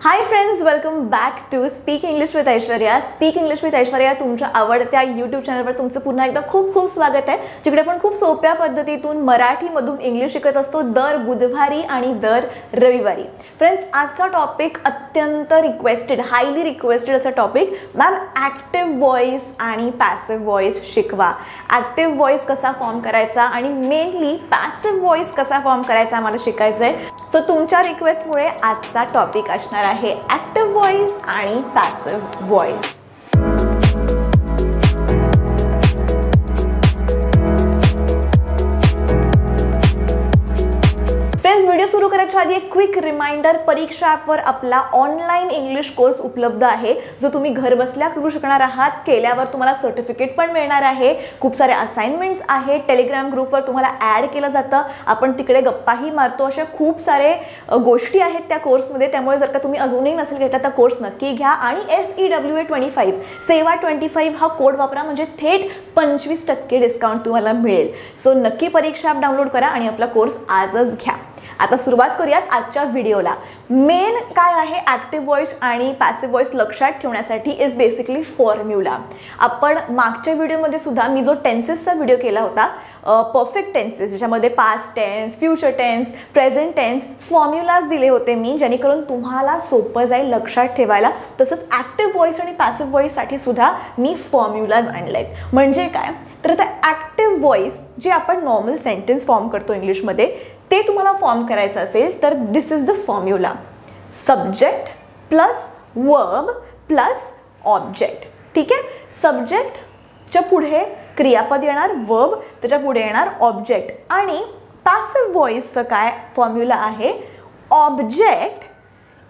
High friends, welcome back to speak English with Aishwarya. Speak English with Aishwarya तुमच्या आवडत्या YouTube चॅनलवर तुमचं पुन्हा एकदा खूप खूप स्वागत आहे, जिकडे आपण खूप सोप्या पद्धतीतून मराठीमधून इंग्लिश शिकत असतो दर बुधवारी आणि दर रविवारी. फ्रेंड्स, आजचा टॉपिक अत्यंत रिक्वेस्टेड, हायली रिक्वेस्टेड असा टॉपिक. मॅम, ॲक्टिव्ह व्हॉइस आणि पॅसिव्ह व्हॉइस शिकवा. ॲक्टिव्ह व्हॉइस कसा फॉर्म करायचा आणि मेनली पॅसिव्ह व्हॉइस कसा फॉर्म करायचा आम्हाला शिकायचं आहे. सो तुमच्या रिक्वेस्टमुळे आजचा टॉपिक असणार आहे ॲक्टिव्ह व्हॉइस आणि पॅसिव्ह व्हॉइस. व्हिडिओ सुरू करायच्या आधी एक क्विक रिमाइंडर, परीक्षा ॲपवर आपला ऑनलाईन इंग्लिश कोर्स उपलब्ध आहे, जो तुम्ही घर बसल्या करू शकणार आहात. केल्यावर तुम्हाला सर्टिफिकेट पण मिळणार आहे. खूप सारे असाइनमेंट्स आहेत. टेलिग्राम ग्रुपवर तुम्हाला ॲड केलं जातं. आपण तिकडे गप्पाही मारतो. अशा खूप सारे गोष्टी आहेत त्या कोर्समध्ये. त्यामुळे जर का तुम्ही अजूनही नसेल घेतला तर कोर्स नक्की घ्या. आणि SEWA25 सेवा 25 हा कोड वापरा, म्हणजे थेट 25% डिस्काउंट तुम्हाला मिळेल. सो नक्की परीक्षा ॲप डाउनलोड करा आणि आपला कोर्स आजच घ्या. आता सुरुवात करूयात आजच्या व्हिडिओला. मेन काय आहे ॲक्टिव्ह व्हॉइस आणि पॅसिव्ह व्हॉइस लक्षात ठेवण्यासाठी इज बेसिकली फॉर्म्युला. आपण मागच्या व्हिडिओमध्ये सुद्धा मी जो टेन्सेसचा व्हिडिओ केला होता, परफेक्ट टेन्सेस, ज्याच्यामध्ये past tense, future tense, present tense, formulas दिले होते मी, जेणेकरून तुम्हाला सोपं जाईल लक्षात ठेवायला. तसंच ॲक्टिव्ह व्हॉइस आणि पॅसिव्ह व्हॉइससाठी सुद्धा मी फॉर्म्युलाज आणले आहेत. म्हणजे काय तर आता ॲक्टिव्ह व्हॉइस जे आपण नॉर्मल सेंटेन्स फॉर्म करतो इंग्लिशमध्ये, ते तुम्हाला फॉर्म करायचं असेल तर this is the formula. Subject plus verb plus object. ठीक आहे. सब्जेक्टच्या पुढे क्रियापद येणार, वर्ब त्याच्या पुढे येणार ऑब्जेक्ट. आणि पॅसिव्ह व्हॉइसचं काय फॉर्म्युला आहे, ऑब्जेक्ट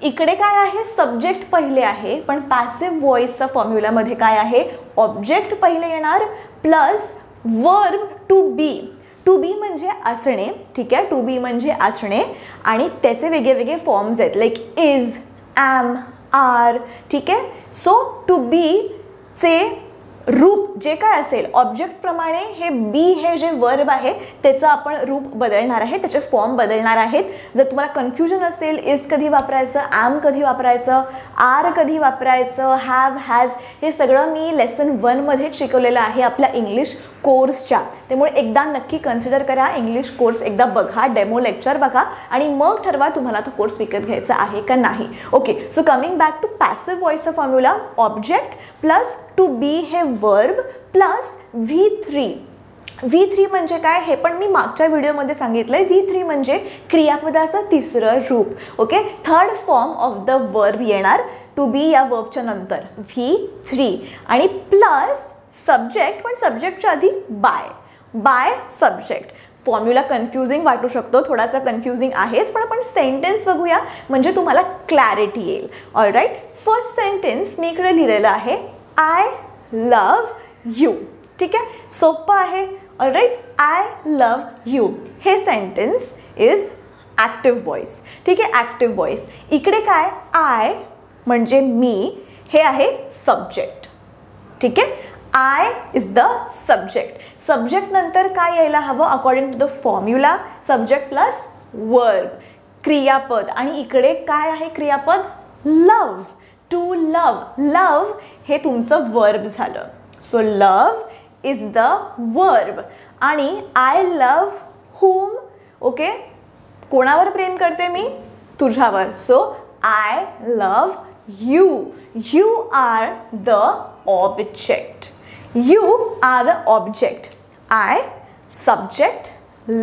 इकडे काय आहे, सब्जेक्ट पहिले आहे, पण पॅसिव्ह व्हॉइसचा फॉर्म्युलामध्ये काय आहे, ऑब्जेक्ट पहिले येणार plus verb to be. To be म्हणजे असणे. ठीक आहे. टू बी म्हणजे असणे आणि त्याचे वेगळे वेगळे फॉर्म्स आहेत, लाईक इज, ॲम, आर. ठीक आहे. सो टू बीचे रूप जे काय असेल ऑब्जेक्टप्रमाणे, हे बी हे जे वर्ब आहे त्याचं आपण रूप बदलणार आहे, त्याचे फॉर्म बदलणार आहेत. जर तुम्हाला कन्फ्युजन असेल, इज कधी वापरायचं, ॲम कधी वापरायचं, आर कधी वापरायचं, हॅव, हॅज, हे सगळं मी लेसन 1मध्ये शिकवलेलं आहे आपल्या इंग्लिश कोर्सच्या. त्यामुळे एकदा नक्की कन्सिडर करा, इंग्लिश कोर्स एकदा बघा, डेमो लेक्चर बघा आणि मग ठरवा तुम्हाला तो कोर्स विकत घ्यायचा आहे का नाही. Okay. So coming back to passive व्हॉइसचा formula, object plus to be हे वर्ब प्लस V3. V3 म्हणजे काय हे पण मी मागच्या व्हिडिओमध्ये सांगितलंय. V3 म्हणजे क्रियापदाचं तिसरं रूप. Okay. Third form of the verb येणार टू बी या वर्बच्या नंतर, V3. आणि प्लस सब्जेक्ट, पण सब्जेक्टच्या आधी बाय सब्जेक्ट. फॉर्म्युला कन्फ्युजिंग वाटू शकतो, थोडासा कन्फ्युजिंग आहेच, पण आपण सेंटेन्स बघूया म्हणजे तुम्हाला क्लॅरिटी येईल. All right. फर्स्ट सेंटेन्स मी इकडे लिहिलेलं आहे, आय लव्ह यू. ठीक आहे. सोपं आहे. All right. I love you हे सेंटेन्स इज ॲक्टिव्ह व्हॉइस. ठीक आहे. Active voice. इकडे काय, आय म्हणजे मी, हे आहे सब्जेक्ट. ठीक आहे. I is the subject. Subject नंतर काय यायला हवं according to the formula, subject plus verb, क्रियापद. आणि इकडे काय आहे क्रियापद, लव्ह. टू लव्ह, लव्ह हे तुमचं वर्ब झालं. So love is the verb. आणि आय लव्ह हुम. ओके. कोणावर प्रेम करते मी, तुझ्यावर. So I love you. You are the object. You are the object. I, subject,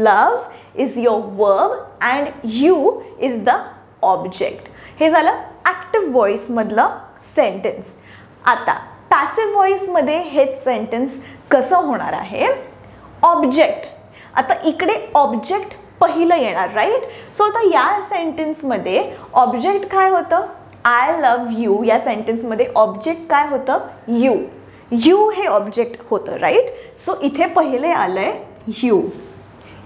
love is your verb and you is the object. हे झालं active व्हॉइसमधलं sentence. आता passive व्हॉइसमध्ये हेच सेंटेन्स कसं होणार आहे, ऑब्जेक्ट. आता इकडे ऑब्जेक्ट पहिलं येणार, राईट. सो आता या सेंटेन्समध्ये ऑब्जेक्ट काय होतं, आय लव्ह यू. या सेंटेन्समध्ये ऑब्जेक्ट काय होतं, यू. यू हे ऑब्जेक्ट होतं, राईट. सो इथे पहिले आलंय you.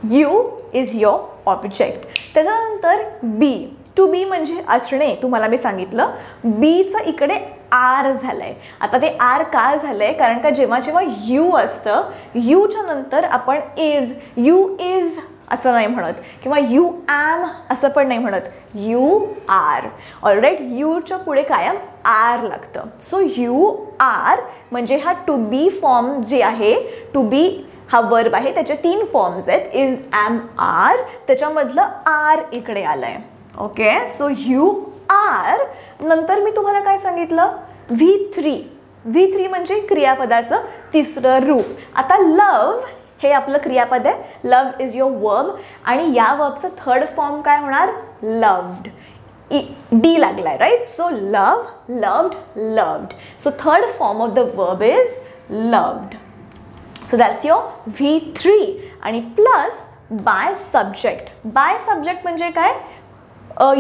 You is your object. त्याच्यानंतर बी. टू बी म्हणजे असणे, तुम्हाला मी सांगितलं. बीचं इकडे आर झालंय. आता ते आर का झालंय, कारण का जेव्हा जेव्हा यू असतं, यूच्या नंतर आपण इज, यू इज असं नाही म्हणत, किंवा यू ॲम असं पण नाही म्हणत, यू आर. ऑलराईट, यूच्या पुढे कायम आर लागतं. सो यू आर म्हणजे हा टू बी फॉर्म जे आहे, टू बी हा वर्ब आहे, त्याचे 3 फॉर्म्स आहेत, इज, ॲम, आर. त्याच्यामधलं आर इकडे आलंय. Okay, so you are. नंतर मी तुम्हाला काय सांगितलं, V3. V3 म्हणजे क्रियापदाचं तिसरं रूप. आता लव हे आपलं क्रियापद आहे, लव इज युअर वर्ब, आणि या वर्बचं थर्ड फॉर्म काय होणार, लव्ड. डी लागलाय, right. So love, loved, loved. So third form of the verb is loved. So that's your V3. आणि plus by subject. By subject म्हणजे काय,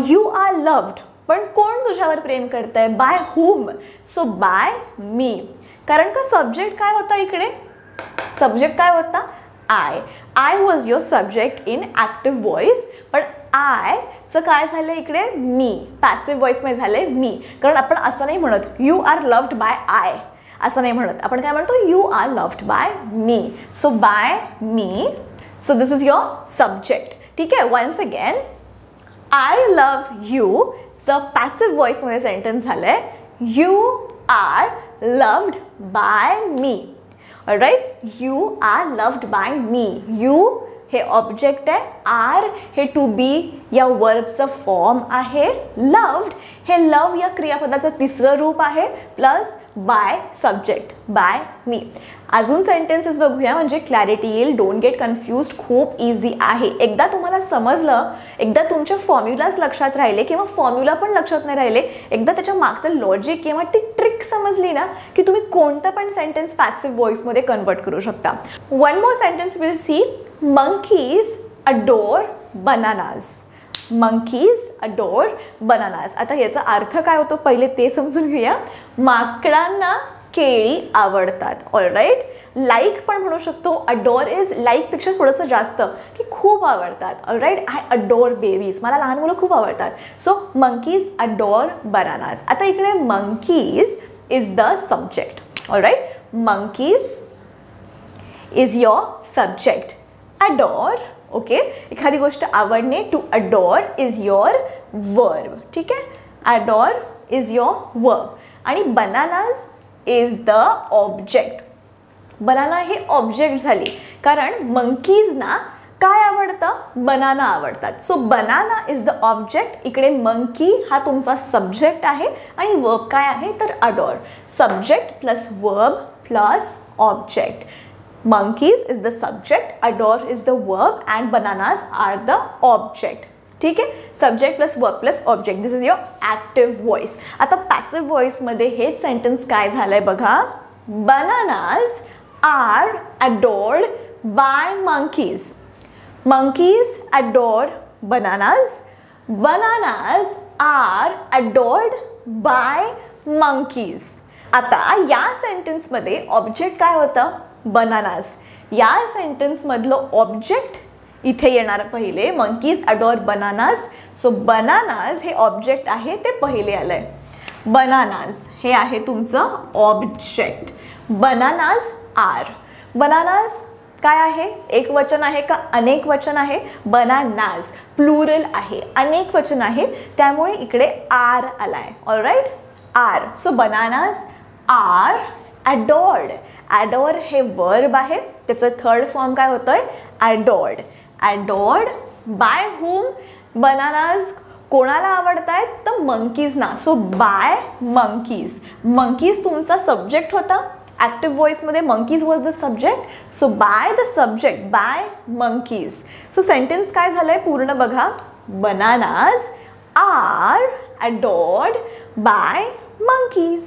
यू आर लव्ड, पण कोण तुझ्यावर प्रेम करतंय, बाय हुम. सो बाय मी. कारण का सब्जेक्ट काय होता इकडे, सब्जेक्ट काय होता, I was your subject in active voice, पण आयचं काय झालं इकडे, मी. पॅसिव्ह व्हॉइसमध्ये झालंय मी. कारण आपण असं नाही म्हणत you are loved by I, असं नाही म्हणत. आपण काय म्हणतो, you are loved by me. So by me. So this is your subject. ठीक आहे. Once again, I love you चं पॅसिव्ह व्हॉइसमध्ये सेंटेन्स झालंय, you are loved by me. All right, you are loved by me. You हे object आहे, are हे to be या वर्बचं फॉर्म आहे, लव्ड हे लव या क्रियापदाचं तिसरं रूप आहे, प्लस बाय सब्जेक्ट, बाय मी. अजून सेंटेन्सेस बघूया म्हणजे क्लॅरिटी येईल. Don't get confused. खूप इझी आहे. एकदा तुम्हाला समजलं, एकदा तुमच्या फॉर्म्युलाज लक्षात राहिले किंवा फॉर्म्युला पण लक्षात नाही राहिले, एकदा त्याच्या मागचं लॉजिक किंवा ती ट्रिक समजली ना, की तुम्ही कोणतं पण सेंटेन्स पॅसिव्ह व्हॉइसमध्ये कन्वर्ट करू शकता. One more sentence will see, monkeys adore bananas. monkeys adore bananas. आता याचा अर्थ काय होतो पहिले ते समजून घेऊया. माकडांना केळी आवडतात. ऑलराईट, लाईक पण म्हणू शकतो. अडोर इज लाईकपेक्षा थोडंसं जास्त, की खूप आवडतात. ऑलराईट, आय अडोर बेबीज, मला लहान मुलं खूप आवडतात. So monkeys adore bananas. आता इकडे monkeys is the subject. Alright, monkeys is your subject. Adore, okay, एखादी गोष्ट आवडणे, to adore is your verb. ठीक आहे, अडोर इज योर वर्ब. आणि bananas is the object. Banana हे ऑब्जेक्ट झाली, कारण मंकीजना काय आवडतं, बनाना आवडतात. So banana is the object. इकडे मंकी हा तुमचा सब्जेक्ट आहे आणि वर्ब काय आहे तर adore. Subject plus verb plus object. Monkeys is the subject, adore is the verb, and bananas are the object. ठीक आहे, subject plus verb plus object. This is your active voice. आता passive व्हॉइसमध्ये हेच sentence काय झालंय बघा, bananas are adored by monkeys. Monkeys adore bananas. Bananas are adored by monkeys. आता या सेंटेन्समध्ये ऑब्जेक्ट काय होतं, बनानाज. या सेंटेन्समधलं ऑब्जेक्ट इथे येणार पहिले, monkeys adore bananas. So bananas हे ऑब्जेक्ट आहे, ते पहिले आलंय. बनानाज हे आहे तुमचं ऑब्जेक्ट. Bananas R. बनानाज काय आहे, एक वचन आहे का अनेक वचन आहे, बनानाज प्लुरल आहे, अनेक वचन आहे, त्यामुळे इकडे आर आलाय. Alright, are. So bananas are adored. Adore हे वर्ब आहे, त्याचं थर्ड फॉर्म काय होतोय, adored. Adored by whom. Bananas कोणाला आवडतायत तर मंकीजना. So by monkeys. मंकीज तुमचा सब्जेक्ट होता, ॲक्टिव्ह व्हॉइसमध्ये monkeys was the subject. So by the subject, by monkeys. So sentence काय झालंय पूर्ण बघा, bananas are adored by monkeys.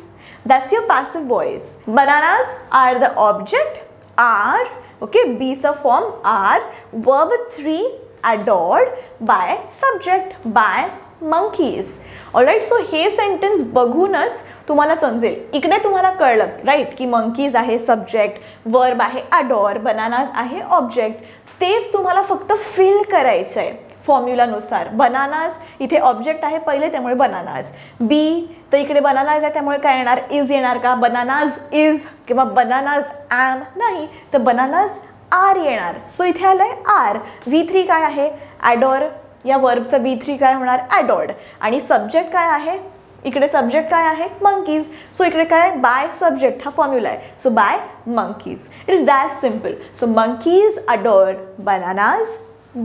That's your passive voice. Bananas are the object, are, okay, B's a form, are, verb 3, adored by subject, by monkeys. Alright, so हे sentence बघूनच तुम्हाला समजेल. इकडे तुम्हाला कळलं राईट की मंकीज आहे सब्जेक्ट, वर्ब आहे अडोर, बनानाज आहे ऑब्जेक्ट. तेच तुम्हाला फक्त फिल करायचं आहे फॉर्म्युलानुसार. बनानाज इथे ऑब्जेक्ट आहे पहिले, त्यामुळे बनानाज. बी तर इकडे बनानाज आहे, त्यामुळे काय येणार, इज येणार का, बनानाज इज, किंवा बनानाज ॲम नाही, तर बनानाज आर येणार. सो इथे आलंय आर. V3 काय आहे? ॲडॉर. या वर्बचा V3 काय होणार? ॲडॉर्ड. आणि सब्जेक्ट काय आहे? इकडे सब्जेक्ट काय आहे? मंकीज. सो इकडे काय? बाय सब्जेक्ट हा फॉर्म्युला आहे. So by monkeys. It is that simple. So monkeys adore bananas.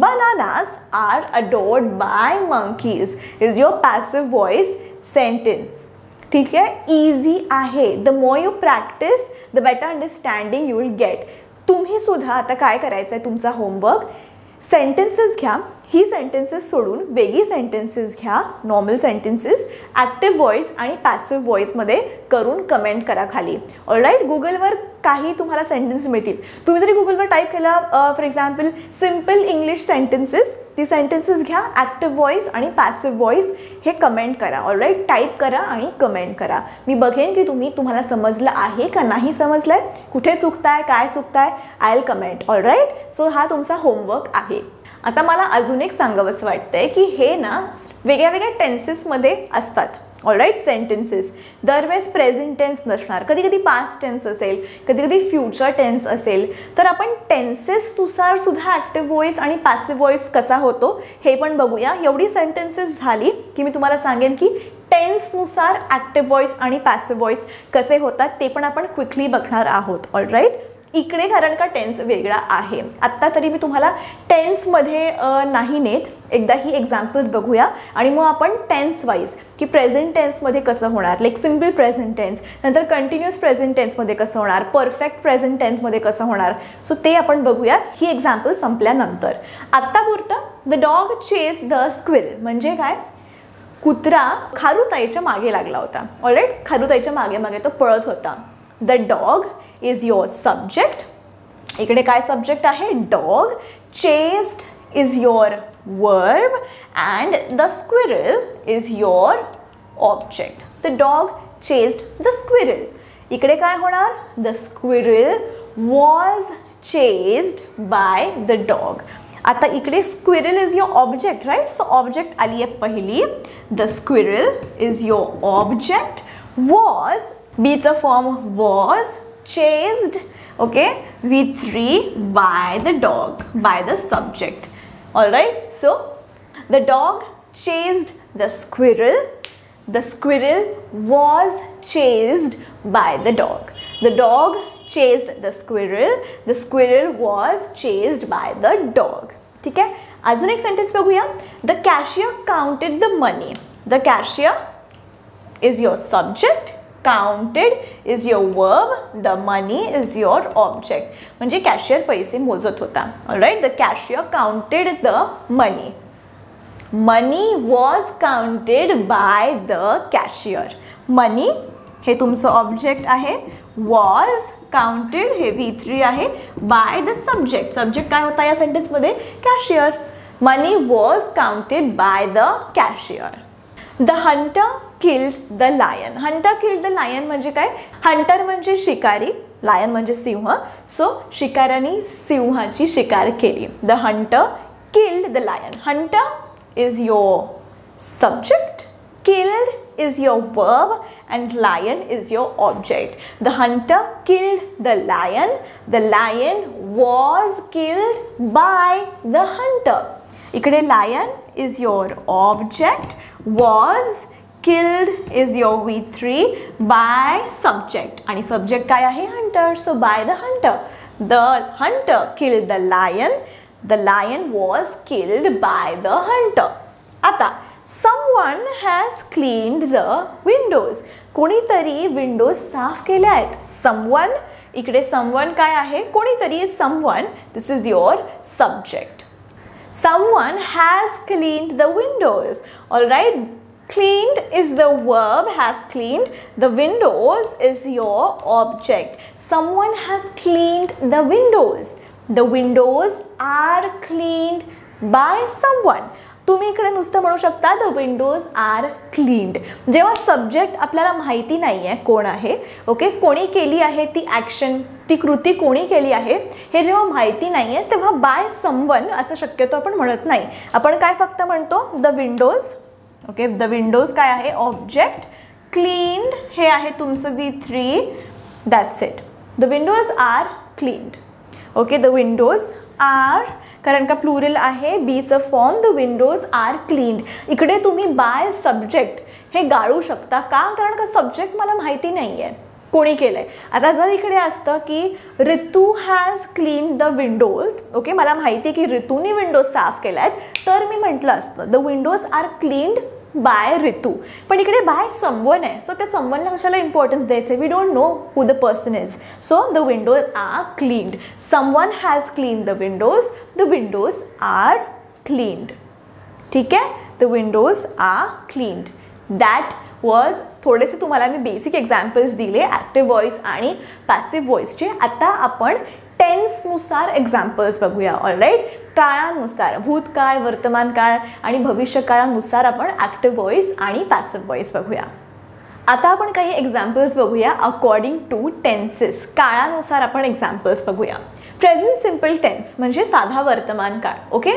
Bananas are adored by monkeys is your passive voice sentence. ठीक है, easy आहे. The more you practice, the better understanding you will get. तुम्ही सुद्धा आता काय करायचं आहे? तुमचा होमवर्क, सेंटेन्सेस घ्या. ही सेंटेन्सेस सोडून वेगळी सेंटेन्सेस घ्या, नॉर्मल सेंटेन्सेस, ॲक्टिव्ह व्हॉइस आणि पॅसिव्ह व्हॉइसमध्ये करून कमेंट करा खाली. ऑलराईट. गुगलवर काही तुम्हाला सेंटेन्स मिळतील. तुम्ही जरी गुगलवर टाईप केला for example simple English sentences, ती सेंटेन्सेस घ्या, ॲक्टिव्ह व्हॉइस आणि पॅसिव्ह व्हॉइस हे कमेंट करा. ऑलराईट. टाईप करा आणि कमेंट करा. मी बघेन की तुम्हाला समजलं आहे का नाही समजलं आहे, कुठे चुकताय, काय चुकताय. I will comment. Alright. So हा तुमचा होमवर्क आहे. आता मला अजून एक सांगावंसं वाटतंय की हे ना वेगळ्या वेगळ्या टेन्सेसमध्ये असतात. ऑलराईट. सेंटेन्सेस दरवेळेस प्रेझेंट टेन्स नसणार, कधी कधी पास्ट टेन्स असेल, कधी कधी फ्युचर टेन्स असेल. तर आपण टेन्सेसनुसार सुद्धा ॲक्टिव्ह व्हॉइस आणि पॅसिव्ह व्हॉइस कसा होतो हे पण बघूया. एवढी सेंटेन्सेस झाली की मी तुम्हाला सांगेन की टेन्सनुसार ॲक्टिव्ह व्हॉइस आणि पॅसिव्ह व्हॉइस कसे होतात ते पण आपण क्विकली बघणार आहोत. ऑलराईट. इकडे कारण का टेन्स वेगळा आहे. आत्ता तरी मी तुम्हाला टेन्समध्ये नाही नेत. एकदा ही एक्झाम्पल्स बघूया आणि मग आपण टेन्स वाईज की प्रेझेंट टेन्समध्ये कसं होणार, लाईक सिम्पल प्रेझेंट टेन्स, नंतर कंटिन्युअस प्रेझेंट टेन्समध्ये कसं होणार, परफेक्ट प्रेझेंट टेन्समध्ये कसं होणार. सो ते आपण बघूयात ही एक्झाम्पल संपल्यानंतर. आत्तापुरतं the dog chased the squirrel म्हणजे काय? कुत्रा खारुताईच्या मागे लागला होता. ऑलराईट. खारुताईच्या मागे मागे तो पळत होता. The dog is your subject. इकडे काय सब्जेक्ट आहे? Dog. Chased is your verb and the squirrel is your object. The dog chased the squirrel. इकडे काय होणार? The squirrel was chased by the dog. आता इकडे squirrel is your object, right? So object आली आहे पहिली. The squirrel is your object. Was, beचा form was, chased, okay, V3 by the dog, by the subject. Alright. So the dog chased the squirrel. The squirrel was chased by the dog. The dog chased the squirrel. The squirrel was chased by the dog. ठीक आहे. अजून एक sentence बघूया. The cashier counted the money. The cashier is your subject. Counted is your verb. The money is your object. म्हणजे cashier पैसे मोजत होता. Alright. The cashier counted the money. Money was counted by the cashier. Money हे तुमचं object आहे. Was counted हे V3 आहे. Bye the subject. Subject काय होता या सेंटेन्समध्ये? Cashier. Money was counted by the cashier. The hunter killed the lion. Hunter killed the lion म्हणजे काय? हंटर म्हणजे शिकारी, लायन म्हणजे सिंह. सो शिकाऱ्याने सिंहाची शिकार केली. The hunter killed the lion. Hunter is your subject, killed is your verb and lion is your object. The hunter killed the lion. The lion was killed by the hunter. इकडे lion is your object. Was killed is your V3 by subject. आणि subject काय आहे? hunter. So by the hunter. The hunter killed the lion. The lion was killed by the hunter. आता someone has cleaned the windows. कोणीतरी Windows साफ केले आहेत. someone, इकडे someone काय आहे? कोणीतरी someone. This is your subject. Someone has cleaned the windows. All right. Cleaned is the verb, has cleaned. The windows is your object. Someone has cleaned the windows. The windows are cleaned by someone. तुम्ही इकडे नुसतं म्हणू शकता the windows are cleaned. जेव्हा subject आपल्याला माहिती नाही आहे कोण आहे, ओके, कोणी केली आहे ती ॲक्शन, ती कृती कोणी केली आहे हे जेव्हा माहिती नाही आहे तेव्हा बाय समवन असं शक्यतो आपण म्हणत नाही. आपण काय फक्त म्हणतो the windows. Okay, the windows काय आहे? ऑब्जेक्ट. क्लीन्ड हे आहे तुमचं V3. That's it. The windows are cleaned. Okay, the windows are, कारण का प्लुरल आहे, बीचं फॉर्म, द विंडोज आर क्लीन्ड. इकडे तुम्ही बाय सब्जेक्ट हे गाळू शकता का, कारण का सब्जेक्ट मला माहिती नाही आहे कोणी केलंय. आता जर इकडे असतं की ऋतू has clean the windows, okay, मला माहिती की ऋतूने विंडोज साफ केल्या आहेत, तर मी म्हटलं असतं the windows are cleaned by Ritu. पण इकडे बाय समवन आहे, सो त्या समवनला कशाला इम्पॉर्टन्स द्यायचे, we don't know who the person is. So the windows are cleaned, someone has clean the windows are cleaned. ठीक आहे, the windows are cleaned. That was, थोडेसे तुम्हाला मी बेसिक एक्झाम्पल्स दिले ॲक्टिव्ह व्हॉइस आणि पॅसिव्ह व्हॉइसचे. आता आपण टेन्सनुसार एक्झाम्पल्स बघूया. ऑलराईट, काळानुसार, भूतकाळ, वर्तमान काळ आणि भविष्यकाळानुसार आपण ॲक्टिव्ह व्हॉइस आणि पॅसिव्ह व्हॉइस बघूया. आता आपण काही एक्झाम्पल्स बघूया अकॉर्डिंग टू टेन्सेस. काळानुसार आपण एक्झाम्पल्स बघूया. प्रेझेंट सिम्पल टेन्स म्हणजे साधा वर्तमान काळ. Okay,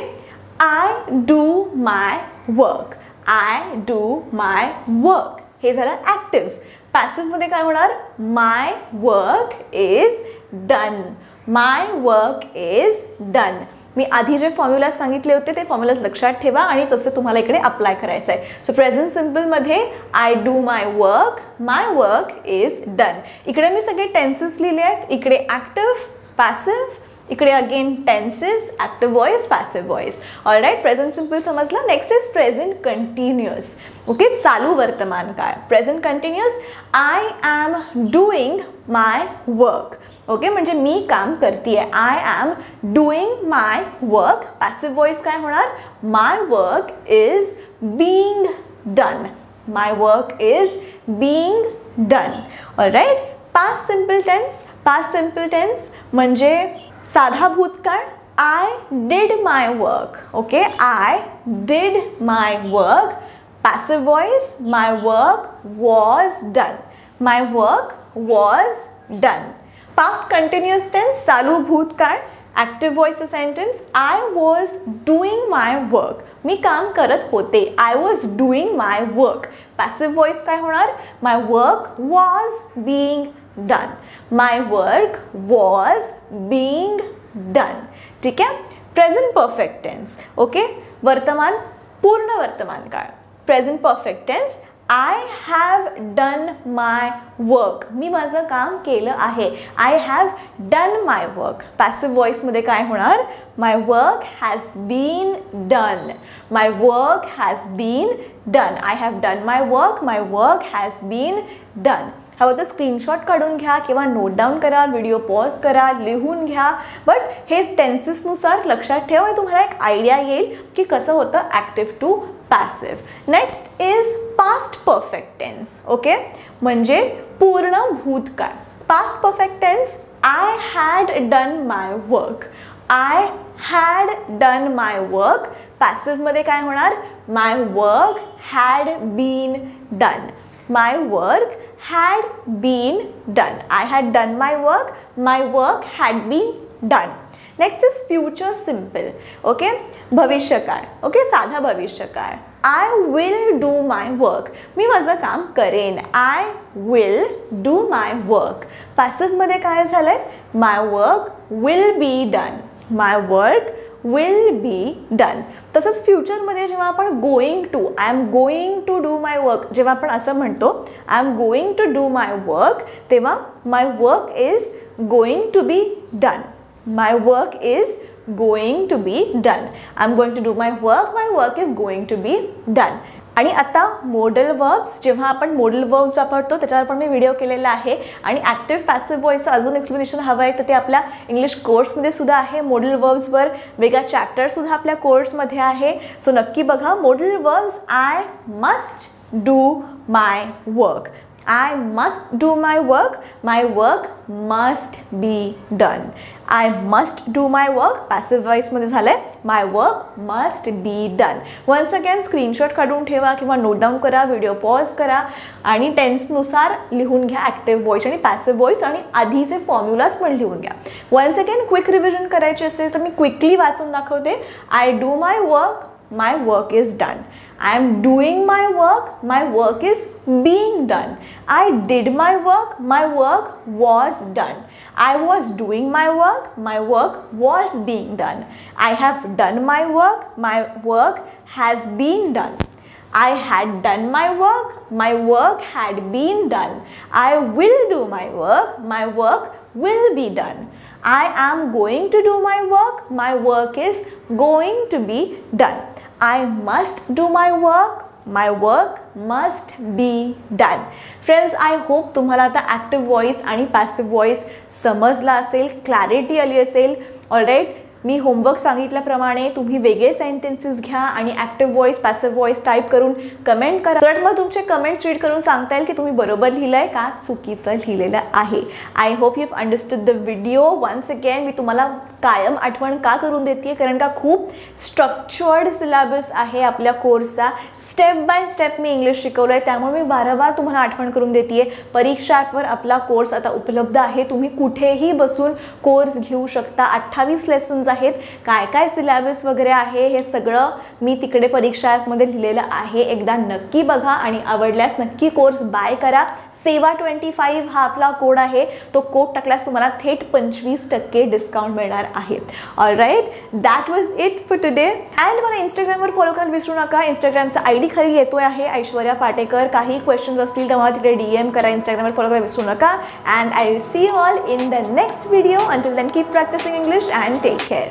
I do my work, I do my work, हे झालं ॲक्टिव्ह. पॅसिव्हमध्ये काय होणार, my work is done, my work is done. मी आधी जे फॉर्म्युलाज सांगितले होते ते फॉर्म्युलाज लक्षात ठेवा आणि तसं तुम्हाला इकडे अप्लाय करायचं आहे. सो प्रेझेंट सिम्पलमध्ये I do my work is done. इकडे मी सगळे टेन्सेस लिहिले आहेत, इकडे ॲक्टिव्ह, पॅसिव्ह, इकडे again tenses, active voice, passive voice. Alright, present simple समजलं. Next is present continuous. Okay, चालू वर्तमान काळ. Present continuous, I am doing my work. Okay, म्हणजे मी काम करते आहे, I am doing my work. Passive voice काय होणार, my work is being done, my work is being done. Alright, past simple tense म्हणजे साधा भूतकाळ, I did my work. Okay, I did my work. Passive voice, my work was done, my work was done. Past continuous tense, चालू भूतकाळ, active voice sentence, I was doing my work, मी काम करत होते, I was doing my work. Passive voice काय होणार, my work was being done, my work was being done. ठीक आहे. Present perfect tense. ओके, वर्तमान, पूर्ण वर्तमान काळ. Present perfect tense, I have done my work, मी माझं काम केलं आहे, I have done my work. Passive व्हॉइसमध्ये काय होणार, my work has been done, my work has been done, I have done my work has been done. हवं तर स्क्रीनशॉट काढून घ्या किंवा नोट डाऊन करा, व्हिडिओ पॉज करा, लिहून घ्या. बट हे टेन्सेसनुसार लक्षात ठेवा, तुम्हाला एक आयडिया येईल की कसं होतं active to passive. Next is past perfect tense. Okay, म्हणजे पूर्ण भूतकाळ. Past perfect tense, I had done my work, I had done my work. पॅसिव्हमध्ये काय होणार, my work had been done, my work had been done, I had done my work had been done. Next is future simple. Okay, भविष्यकाळ. Okay, साधा भविष्यकाळ, I will do my work, मी माझं काम करेन, I will do my work. पॅसिव्हमध्ये काय झालंय, my work will be done, my work will be done. तसंच फ्युचरमध्ये जेव्हा आपण going to, I am going to do my work, जेव्हा आपण असं म्हणतो I am going to do my work, तेव्हा my work is going to be done, my work is going to be done. I am going to do my work is going to be done. आणि आता modal verbs, जेव्हा आपण modal verbs वापरतो त्याच्यावर पण मी video केलेला आहे आणि ॲक्टिव्ह पॅसिव्ह व्हॉइसचं अजून एक्सप्लेनेशन हवं आहे तर ते आपल्या इंग्लिश कोर्समध्ये सुद्धा आहे. मोडल वर्ब्सवर वेगळा चॅप्टरसुद्धा आपल्या कोर्समध्ये आहे, सो नक्की बघा. Modal verbs, I must do my work, I must do my work must be done. I must do my work, passive voice मध्ये झालंय, my work must be done. Once again screenshot काढून ठेवा किंवा note down करा, video pause करा आणि टेन्सनुसार लिहून घ्या ॲक्टिव्ह व्हॉइस आणि पॅसिव्ह व्हॉइस आणि आधीचे फॉर्म्युलाज पण लिहून घ्या. वन्स अगेन क्विक रिव्हिजन करायची असेल तर मी क्विकली वाचून दाखवते. I do my work, my work is done. I am doing my work is being done. I did my work was done. I was doing my work was being done. I have done my work has been done. I had done my work had been done. I will do my work will be done. I am going to do my work is going to be done. I must do my work must be done. Friends, I hope तुम्हाला आता active voice आणि passive voice समजला असेल, clarity आली असेल. All right, मी homework सांगितल्याप्रमाणे तुम्ही वेगळे सेंटेन्सेस घ्या आणि active voice passive voice type करून कमेंट करा. तर मग तुमचे कमेंट्स रीड करून सांगता येईल की तुम्ही बरोबर लिहिलं आहे का चुकीचं लिहिलेलं आहे. I hope you understood the video. Once again मी तुम्हाला कायम आठवण का करून देते, कारण का खूप स्ट्रक्चर्ड सिलेबस आहे आपल्या कोर्सचा. Step by step me English शिकवलं आहे, त्यामुळे मी वारंवार तुम्हाला आठवण करून देते. परीक्षा ॲपवर आपला कोर्स आता उपलब्ध आहे. तुम्ही कुठेही बसून कोर्स घेऊ शकता. 28 लेसन्स आहेत. काय काय सिलेबस वगैरे आहे हे सगळं मी तिकडे परीक्षा ॲपमध्ये लिहिलेलं आहे. एकदा नक्की बघा आणि आवडल्यास नक्की कोर्स बाय करा. सेवा25 हा आपला कोड आहे. तो कोड टाकल्यास तुम्हाला थेट 25% डिस्काउंट मिळणार आहे. All right, that was it for today. And मला इंस्टाग्रामवर फॉलो करायला विसरू नका. इंस्टाग्रामचा ID खाली येतोय आहे, ऐश्वर्या पाटेकर. काही क्वेश्चन्स असतील तर मला तिकडे DM करा. इंस्टाग्रामवर फॉलो करायला विसरू नका. And I will see you all in the next video. Until then keep practising English and take care.